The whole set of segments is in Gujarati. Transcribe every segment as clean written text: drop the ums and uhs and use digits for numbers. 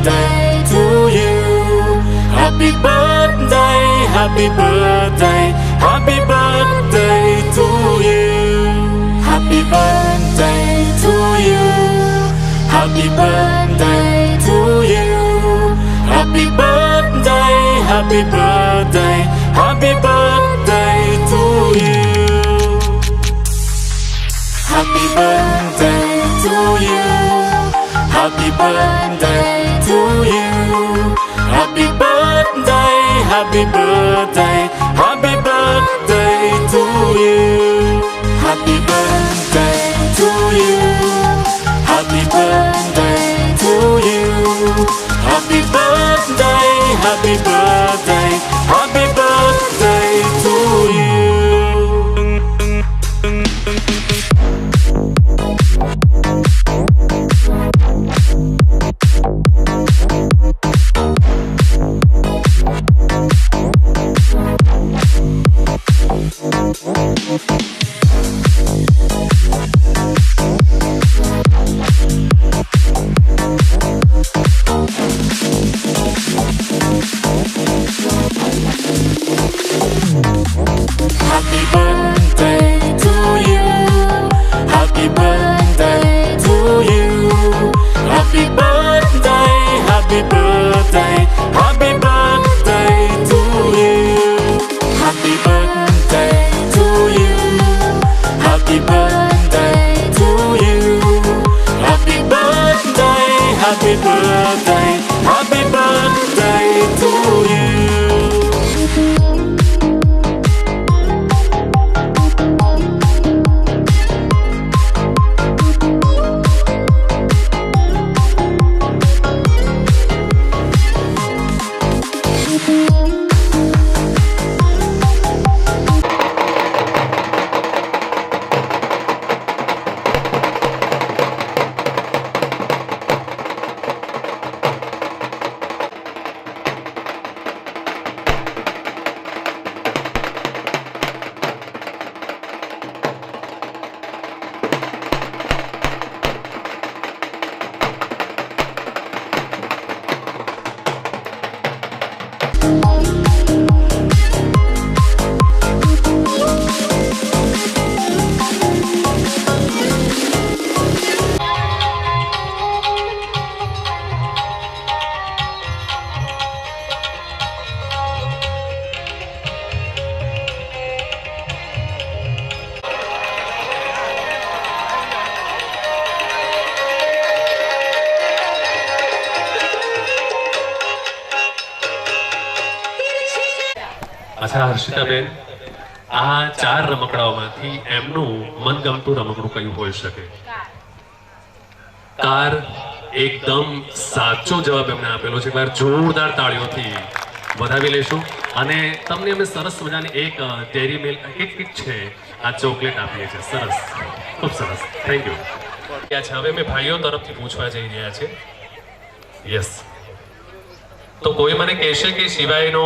birthday to you. Happy birthday, happy birthday, happy birthday to you. Happy birthday to you. Happy birthday to you. Happy birthday, happy birthday, happy birthday to you. Happy birthday to you. Happy birthday to you. Happy birthday, happy birthday, happy birthday to you. Happy birthday to you. Happy birthday to you. Happy birthday, happy birthday, happy birthday to you. Happy birthday to you. Happy birthday to you. Happy birthday, happy birthday, happy birthday to you. Happy birthday to you. Happy birthday to you. Happy birthday, happy birthday, happy birthday to you. અચ્છા હર્ષિતાબેન, આ ચાર રમકડાઓમાંથી એમનું મનગમતું રમકડું કયું હોઈ શકે? કાર એકદમ સાચો જવાબ એમને આપેલો છે. એકવાર જોરદાર તાળીઓથી વધાવી લેશું. અને તમને અમે સરસ મજાની એક ડેરી મિલ્ક એક છે આ ચોકલેટ આપીએ છીએ. સરસ, ખૂબ સરસ, થેન્ક યુ. હવે અમે ભાઈઓ તરફથી પૂછવા જઈ રહ્યા છે. યસ, તો કોઈ મને કહેશે કે શિવાયનો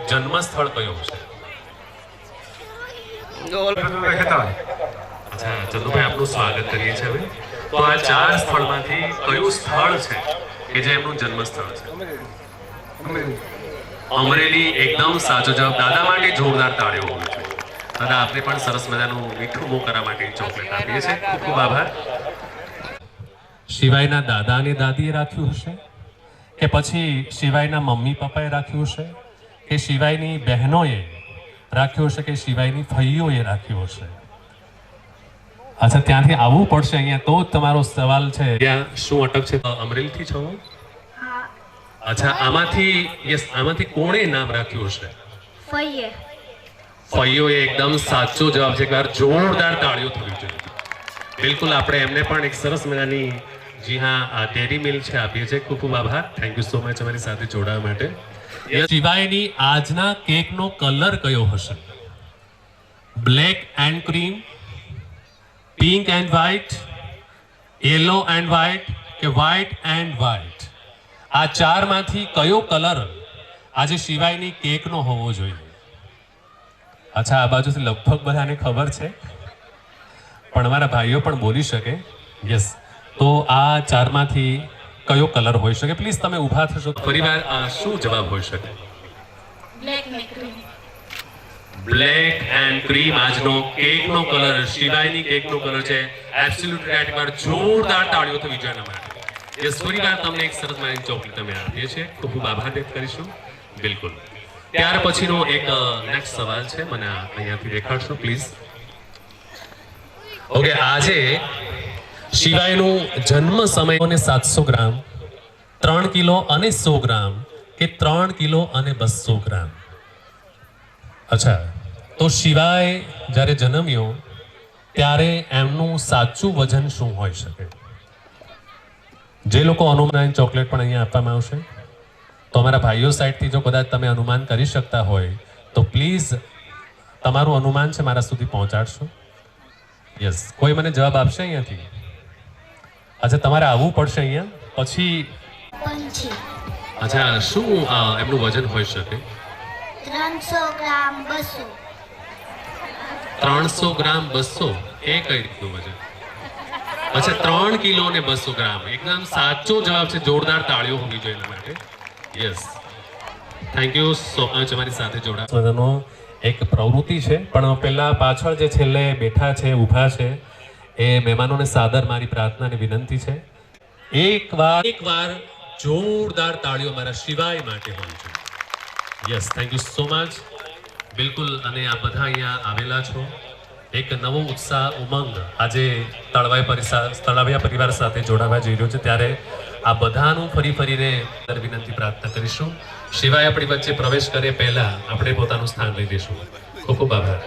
જન્મ સ્થળ કયો છે? અચ્છા, ચંદુભાઈ આપનું સ્વાગત કરીએ છીએ. હવે તો આ ચાર સ્થળમાંથી કયું સ્થળ છે કે જે એમનું જન્મ સ્થળ છે? અમરેલી એકદમ સાચો જવાબ. દાદા માટે જોરદાર તાળીઓ હોવી જોઈએ. દાદા, આપને પણ સરસ મજાનું મીઠું મોં કરવા માટે ચોકલેટ આપીએ છીએ. ખૂબ ખૂબ આભાર. શિવાયના દાદા અને દાદીએ રાખ્યું હશે, કે પછી શિવાયના મમ્મી પપ્પાએ રાખ્યું હશે, કે શિવાયની બહેનોએ રાખ્યું હશે, કે શિવાયની ફઈઓએ રાખ્યું હશે? અચ્છા, ત્યાંથી આવવું પડશે અહીંયા તો જ તમારો સવાલ છે. ત્યાં શું અટક છે? અમરેલીથી છો? અચ્છા, આમાંથી કોણે નામ રાખ્યું હશે? ફઈએ. ફઈઓએ એકદમ સાચો જવાબ છે. એકવાર જોરદાર તાળીઓ થવી જોઈએ. બિલકુલ, આપણે એમને પણ એક સરસ મજાની, જી હા, આ ડેરી મિલ્ક છે આપીએ છીએ. ખૂબ ખૂબ આભાર. થેન્ક યુ સો મચ અમારી સાથે જોડાવા માટે. શિવાયની આજના કેકનો કલર કયો હશે? Black and cream, pink and white, yellow and white, કે વ્હાઇટ એન્ડ વ્હાઇટ? આ ચારમાંથી કયો કલર આજે શિવાયની કેકનો હોવો જોઈએ? અચ્છા, આ બાજુથી લગભગ બધાને ખબર છે, પણ અમારા ભાઈઓ પણ બોલી શકે. યસ, તો આ ચારમાંથી કયો કલર હોઈ શકે? પ્લીઝ તમે ઊભા થશો. ફરીવાર શું જવાબ હોઈ શકે? બ્લેક ને ક્રીમ. બ્લેક એન્ડ ક્રીમ આજનો કેકનો કલર, શિવાયની કેકનો કલર છે. Absolute right. એકવાર જોરદાર તાળીઓ થવી જોઈએ એના માટે. યસ, ફરીવાર તમને એક સરસ મજાની ચોકલેટ અમે આપીએ છીએ. ખૂબ ખૂબ આભાર વ્યક્ત કરીશું. બિલકુલ. ત્યાર પછીનો એક નેક્સ્ટ સવાલ છે, મને અહીંયાથી દેખાડશો પ્લીઝ. ઓકે, આજે શિવાયનું જન્મ સમય 700 ગ્રામ, 3 કિલો અને 100 ગ્રામ કે 3 કિલો અને 200 ગ્રામ? અચ્છા, તો શિવાય જ્યારે જન્મ્યો ત્યારે એમનું સાચું વજન શું હોઈ શકે? જે લોકો અનુમાન ચોકલેટ પણ અહીંયા આપવામાં આવશે, તો અમારા ભાઈઓ સાઈડથી જો કદાચ તમે અનુમાન કરી શકતા હોય તો પ્લીઝ તમારું અનુમાન છે મારા સુધી પહોંચાડશો. યસ, કોઈ મને જવાબ આપશે અહીંયાથી? અચ્છા, તમારે આવવું પડશે અહીંયા પછી. પંછી. અચ્છા, શું એમનું વજન હોઈ શકે? 300 ગ્રામ 200. 300 ગ્રામ 200 એ કઈ રીતનું વજન? અચ્છા, 3 કિલો અને 200 ગ્રામ. એકદમ સાચો જવાબ છે. જોરદાર તાળીઓ હોવી જોઈએ એના માટે. Yes, thank you so much. અમારી સાથે જોડાવાનો એક પ્રવૃત્તિ છે, પણ પહેલા પાછળ જે છેલ્લે બેઠા છે, ઊભા છે, એ મહેમાનોને સાદર મારી પ્રાર્થના અને વિનંતી છે, એકવાર જોરદાર તાળીઓ મારા શિવાય માટે હોવી જોઈએ. Yes, thank you so much. બિલકુલ. અને આ બધા અહીંયા આવેલા છો, એક નવો ઉત્સાહ, ઉમંગ આજે તળાવિયા પરિવાર સાથે જોડાવા જઈ રહ્યો છે, ત્યારે આ બધાનું ફરીને વિનંતી પ્રાર્થના કરીશું. શિવાય આપણી વચ્ચે પ્રવેશ કરે પહેલા આપણે પોતાનું સ્થાન લઈ લઈશું. ખૂબ ખૂબ આભાર.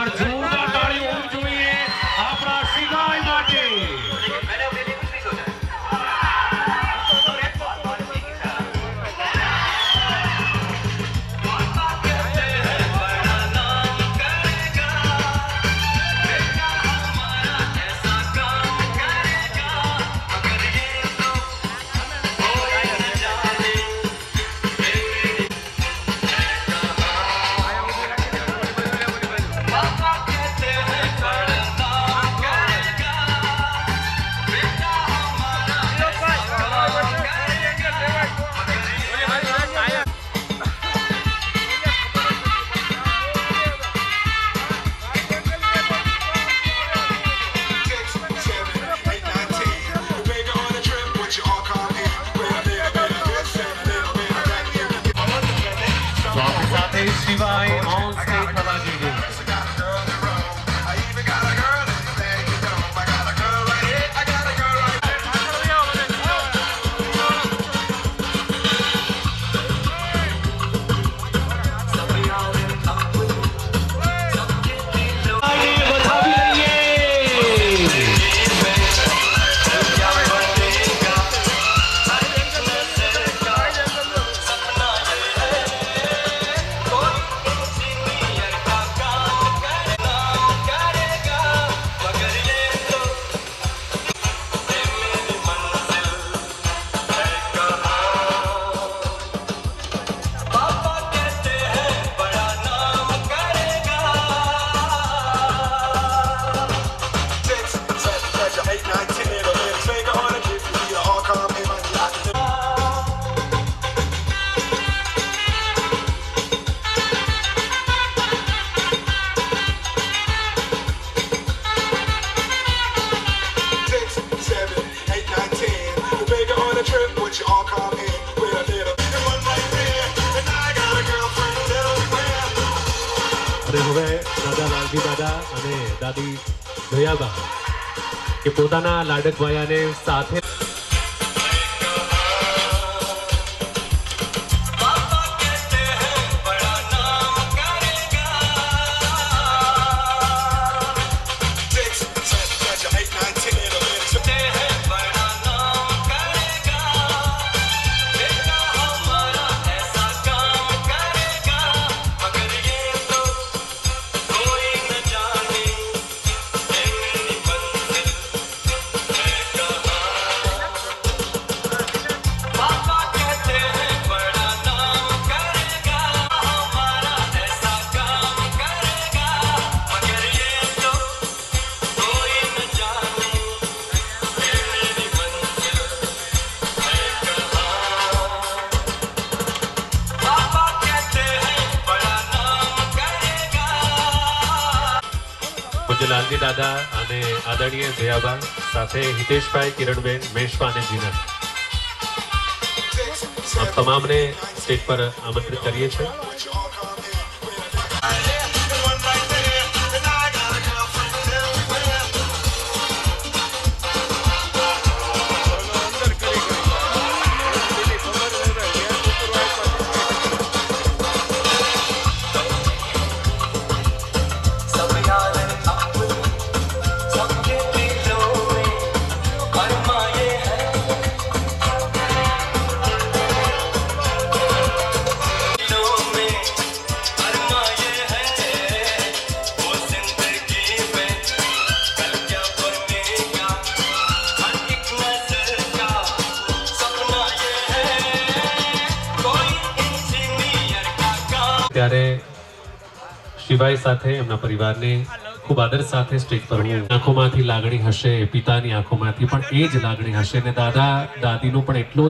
એકવાર જોરદાર તાળીઓ હોવી જોઈએ આપણા શિવાય માટે. તો આપણી સાથે શિવાય ઓન સ્ટેજ થવા જઈ રહ્યું છે. અને હવે દાદા લાલજી દાદા અને દાદી દયાબા કે પોતાના લાડક ભાયાને સાથે લાલજી દાદા અને આદરણીય દયાબા સાથે હિતેશભાઈ, કિરણબેન, મેશબા અને જીનત આપ તમામને સ્ટેજ પર આમંત્રિત કરીએ છીએ. ત્યારે શિવાય સાથે એમના પરિવારને ખૂબ આદર સાથે સ્ટેજ પર હું આંખોમાંથી લાગણી હશે, પિતાની આંખોમાંથી પણ એ જ લાગણી હશે અને દાદા દાદીનો પણ એટલો